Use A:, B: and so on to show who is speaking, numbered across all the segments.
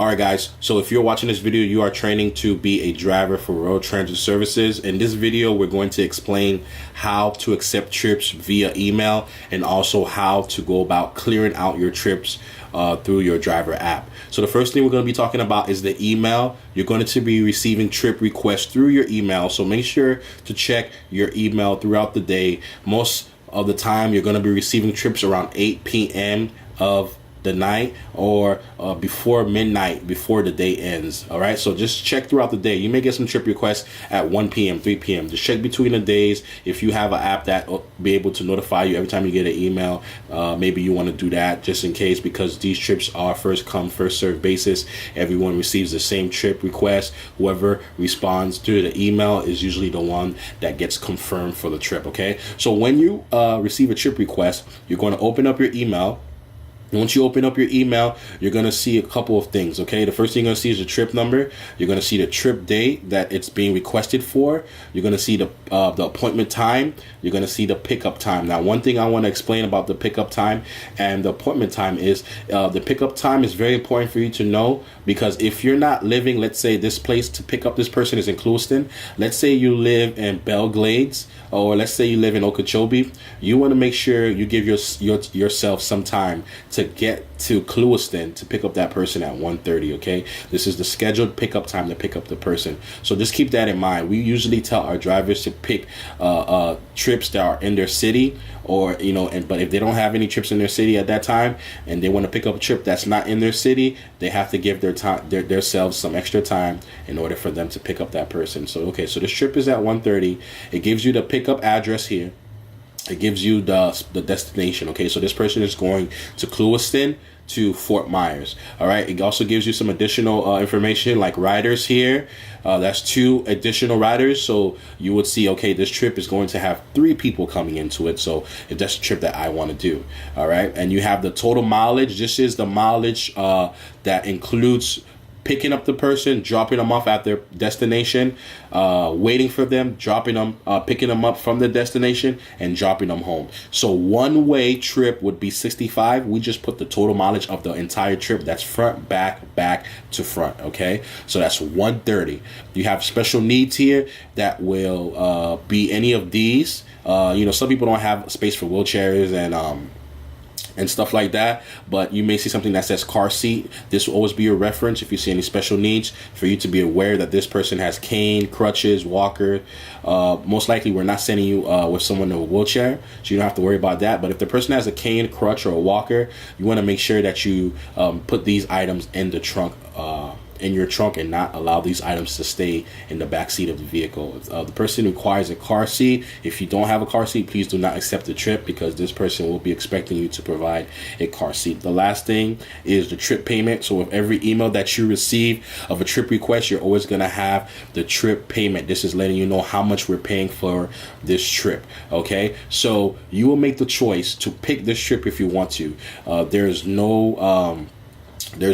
A: All right, guys. So if you're watching this video, you are training to be a driver for Royal Transit Services. In this video, we're going to explain how to accept trips via email and also how to go about clearing out your trips through your driver app. So the first thing we're going to be talking about is the email. You're going to be receiving trip requests through your email. So make sure to check your email throughout the day. Most of the time, you're going to be receiving trips around 8 p.m. of the night or before midnight, before the day ends. All right, so just check throughout the day. You may get some trip requests at 1 p.m., 3 p.m. Just check between the days. If you have an app that will be able to notify you every time you get an email, maybe you want to do that just in case, because these trips are first come, first served basis. Everyone receives the same trip request. Whoever responds to the email is usually the one that gets confirmed for the trip. Okay, so when you receive a trip request, you're going to open up your email. Once you open up your email, you're going to see a couple of things, okay? The first thing you're going to see is the trip number. You're going to see the trip date that it's being requested for. You're going to see the appointment time. You're going to see the pickup time. Now, one thing I want to explain about the pickup time and the appointment time is the pickup time is very important for you to know, because if you're not living, let's say this place to pick up this person is in Clewiston. Let's say you live in Belle Glades, or let's say you live in Okeechobee. You want to make sure you give yourself some time to get to Clewiston to pick up that person at 1:30. Okay, this is the scheduled pickup time to pick up the person. So just keep that in mind. We usually tell our drivers to pick trips that are in their city, or but if they don't have any trips in their city at that time and they want to pick up a trip that's not in their city, they have to give themselves some extra time in order for them to pick up that person. So okay, so this trip is at 1:30. It gives you the pickup address here. It gives you the destination. Okay, so this person is going to Clewiston to Fort Myers. All right, it also gives you some additional information like riders here. That's 2 additional riders, so you would see, okay, this trip is going to have 3 people coming into it, so if that's a trip that I want to do. All right, and you have the total mileage. This is the mileage that includes picking up the person, dropping them off at their destination, waiting for them, dropping them, picking them up from the destination, and dropping them home. So one-way trip would be 65. We just put the total mileage of the entire trip. That's front, back to front. Okay, so that's 130. You have special needs here that will be any of these. Some people don't have space for wheelchairs and stuff like that, but you may see something that says car seat. This will always be your reference if you see any special needs, for you to be aware that this person has cane, crutches, walker. Most likely we're not sending you with someone in a wheelchair, so you don't have to worry about that. But if the person has a cane, crutch, or a walker, you want to make sure that you put these items in the trunk, in your trunk, and not allow these items to stay in the back seat of the vehicle. If the person requires a car seat, if you don't have a car seat, please do not accept the trip, because this person will be expecting you to provide a car seat. The last thing is the trip payment. So with every email that you receive of a trip request, you're always going to have the trip payment. This is letting you know how much we're paying for this trip. Okay, so you will make the choice to pick this trip if you want to. There's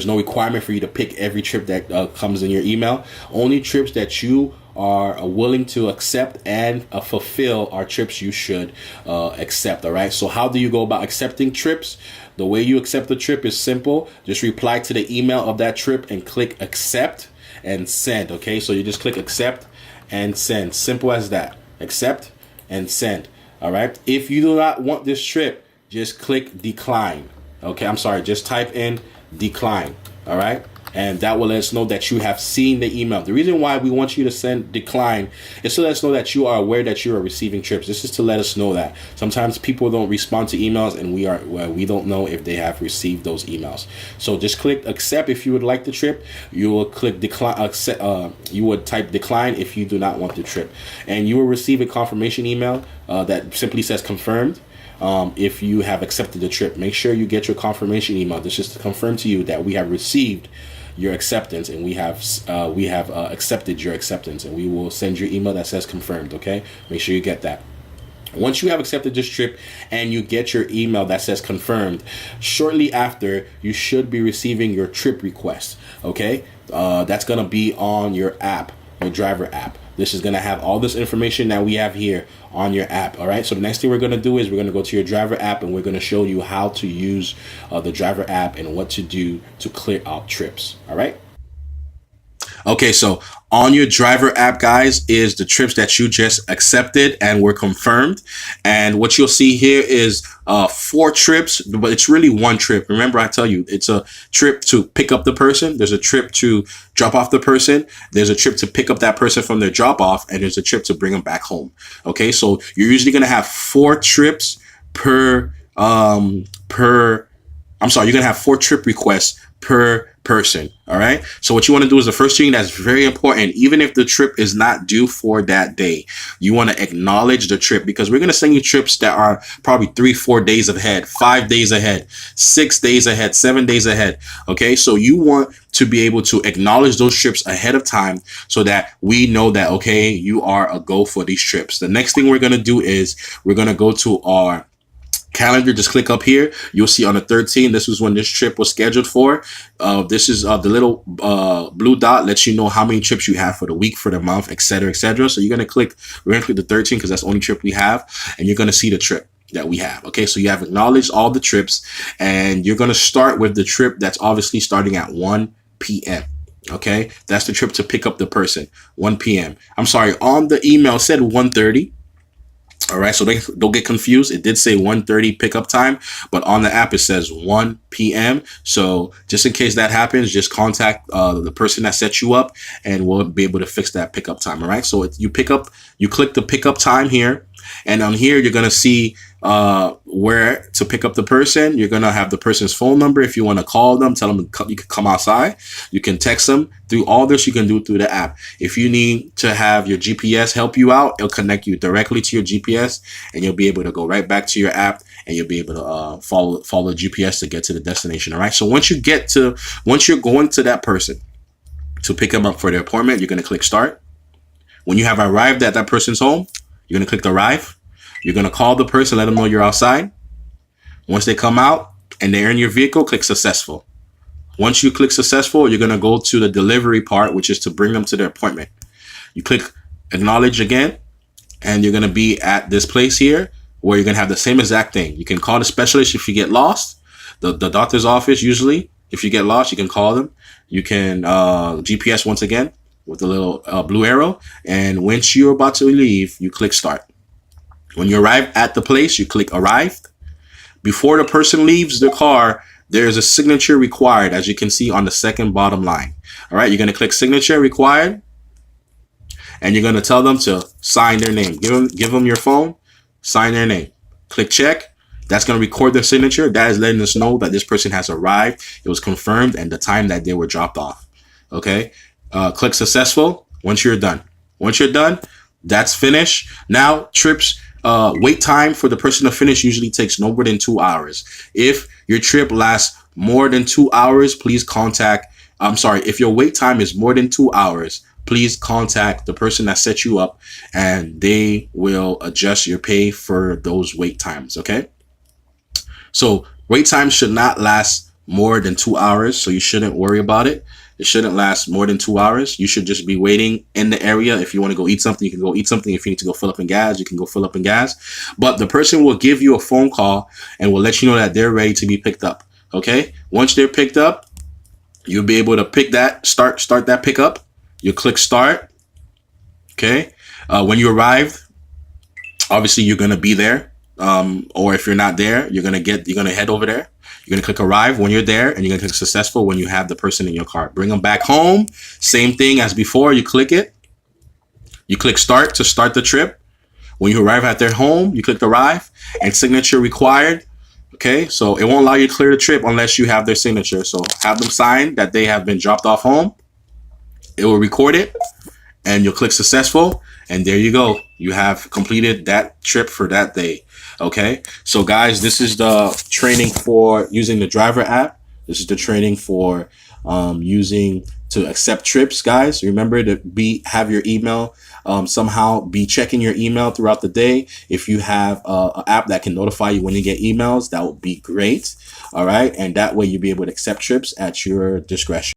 A: no requirement for you to pick every trip that comes in your email. Only trips that you are willing to accept and fulfill are trips you should accept. All right, so how do you go about accepting trips? The way you accept the trip is simple. Just reply to the email of that trip and click accept and send. Okay, so you just click accept and send. Simple as that. Accept and send. All right, if you do not want this trip, just click decline. Okay, I'm sorry, just type in decline. All right, and that will let us know that you have seen the email. The reason why we want you to send decline is to let us know that you are aware that you are receiving trips. This is to let us know that sometimes people don't respond to emails, and we don't know if they have received those emails. So just click accept if you would like the trip. You will click decline. You would type decline if you do not want the trip, and you will receive a confirmation email that simply says confirmed. If you have accepted the trip, make sure you get your confirmation email. This is to confirm to you that we have received your acceptance, and we have accepted your acceptance, and we will send you an email that says confirmed. Okay, make sure you get that. Once you have accepted this trip and you get your email that says confirmed, shortly after you should be receiving your trip request. Okay, that's gonna be on your app, your driver app. This is going to have all this information that we have here on your app. All right. So the next thing we're going to do is we're going to go to your driver app, and we're going to show you how to use the driver app and what to do to clear out trips. All right. Okay, so on your driver app, guys, is the trips that you just accepted and were confirmed. And what you'll see here is 4 trips, but it's really 1 trip. Remember, I tell you, it's a trip to pick up the person. There's a trip to drop off the person. There's a trip to pick up that person from their drop off, and there's a trip to bring them back home. Okay, so you're usually going to have 4 trips you're going to have 4 trip requests per person. All right. So what you want to do is the first thing that's very important, even if the trip is not due for that day, you want to acknowledge the trip, because we're going to send you trips that are probably 3-4 days ahead, 5 days ahead, 6 days ahead, 7 days ahead. Okay. So you want to be able to acknowledge those trips ahead of time so that we know that, okay, you are a go for these trips. The next thing we're going to do is we're going to go to our calendar. Just click up here. You'll see on the 13th, this was when this trip was scheduled for. This is the little blue dot lets you know how many trips you have for the week, for the month, etc., etc. So we're going to click the 13th because that's the only trip we have, and you're going to see the trip that we have. Okay, so you have acknowledged all the trips, and you're going to start with the trip that's obviously starting at 1 p.m. Okay, that's the trip to pick up the person. 1 p.m. I'm sorry, on the email it said 1:30. All right, so they don't get confused. It did say 1:30 pickup time, but on the app it says 1 p.m. So just in case that happens, just contact the person that set you up, and we'll be able to fix that pickup time. All right, so you click the pickup time here, and on here you're gonna see where to pick up the person. You're gonna have the person's phone number. If you want to call them, tell them you can come outside. You can text them. Through all this, you can do it through the app. If you need to have your GPS help you out, it'll connect you directly to your GPS, and you'll be able to go right back to your app, and you'll be able to follow the GPS to get to the destination. All right. So once you're going to that person to pick them up for their appointment, you're gonna click start. When you have arrived at that person's home, you're gonna click arrive. You're going to call the person, let them know you're outside. Once they come out and they're in your vehicle, click successful. Once you click successful, you're going to go to the delivery part, which is to bring them to their appointment. You click acknowledge again, and you're going to be at this place here where you're going to have the same exact thing. You can call the specialist if you get lost. The doctor's office, usually, if you get lost, you can call them. You can GPS once again with the little blue arrow. And once you're about to leave, you click start. When you arrive at the place, you click arrived. Before the person leaves the car, there's a signature required, as you can see on the second bottom line. All right, you're going to click signature required, and you're going to tell them to sign their name. Give them your phone, sign their name. Click check. That's going to record their signature. That is letting us know that this person has arrived. It was confirmed, and the time that they were dropped off. Okay, click successful once you're done. Once you're done, that's finished. Now, trips. Wait time for the person to finish usually takes no more than 2 hours. If your trip lasts more than 2 hours, if your wait time is more than 2 hours, please contact the person that set you up, and they will adjust your pay for those wait times. Okay. So wait time should not last more than 2 hours. So you shouldn't worry about it. It shouldn't last more than 2 hours. You should just be waiting in the area. If you want to go eat something, you can go eat something. If you need to go fill up in gas, you can go fill up in gas. But the person will give you a phone call and will let you know that they're ready to be picked up. Okay. Once they're picked up, you'll be able to start that pickup. You click start. Okay. When you arrive, obviously you're going to be there. Or if you're not there, you're going to head over there. You're going to click arrive when you're there, and you're going to click successful when you have the person in your car. Bring them back home. Same thing as before. You click it. You click start to start the trip. When you arrive at their home, you click arrive, and signature required. Okay, so it won't allow you to clear the trip unless you have their signature. So have them sign that they have been dropped off home. It will record it, and you'll click successful, and there you go. You have completed that trip for that day. Okay, so guys, this is the training for using the driver app. This is the training for using to accept trips, guys. Remember to have your email somehow be checking your email throughout the day. If you have an app that can notify you when you get emails, that would be great. All right, and that way you'll be able to accept trips at your discretion.